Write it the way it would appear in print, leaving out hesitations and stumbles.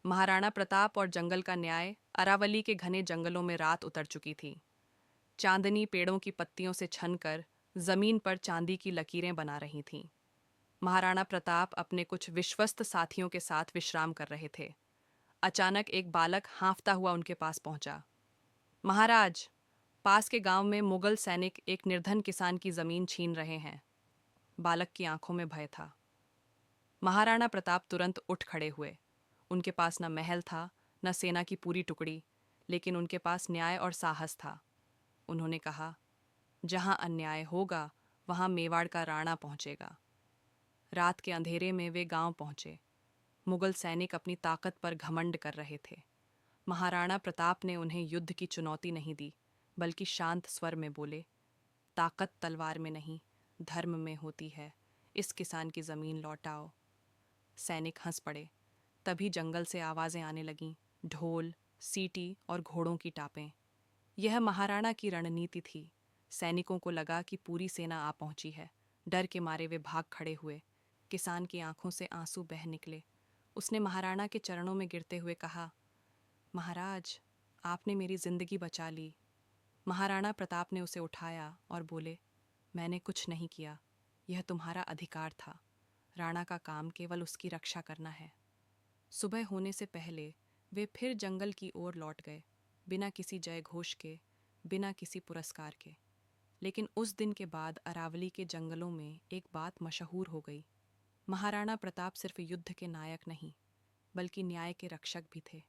महाराणा प्रताप और जंगल का न्याय। अरावली के घने जंगलों में रात उतर चुकी थी। चांदनी पेड़ों की पत्तियों से छनकर जमीन पर चांदी की लकीरें बना रही थीं। महाराणा प्रताप अपने कुछ विश्वस्त साथियों के साथ विश्राम कर रहे थे। अचानक एक बालक हाँफता हुआ उनके पास पहुंचा। महाराज, पास के गांव में मुगल सैनिक एक निर्धन किसान की जमीन छीन रहे हैं। बालक की आंखों में भय था। महाराणा प्रताप तुरंत उठ खड़े हुए। उनके पास न महल था, न सेना की पूरी टुकड़ी, लेकिन उनके पास न्याय और साहस था। उन्होंने कहा, जहां अन्याय होगा वहां मेवाड़ का राणा पहुंचेगा। रात के अंधेरे में वे गांव पहुंचे। मुगल सैनिक अपनी ताकत पर घमंड कर रहे थे। महाराणा प्रताप ने उन्हें युद्ध की चुनौती नहीं दी, बल्कि शांत स्वर में बोले, ताकत तलवार में नहीं, धर्म में होती है। इस किसान की जमीन लौटाओ। सैनिक हंस पड़े। तभी जंगल से आवाजें आने लगीं, ढोल, सीटी और घोड़ों की टापें। यह महाराणा की रणनीति थी। सैनिकों को लगा कि पूरी सेना आ पहुंची है। डर के मारे वे भाग खड़े हुए। किसान की आंखों से आंसू बह निकले। उसने महाराणा के चरणों में गिरते हुए कहा, महाराज, आपने मेरी जिंदगी बचा ली। महाराणा प्रताप ने उसे उठाया और बोले, मैंने कुछ नहीं किया, यह तुम्हारा अधिकार था। राणा का काम केवल उसकी रक्षा करना है। सुबह होने से पहले वे फिर जंगल की ओर लौट गए, बिना किसी जय घोष के, बिना किसी पुरस्कार के। लेकिन उस दिन के बाद अरावली के जंगलों में एक बात मशहूर हो गई। महाराणा प्रताप सिर्फ युद्ध के नायक नहीं, बल्कि न्याय के रक्षक भी थे।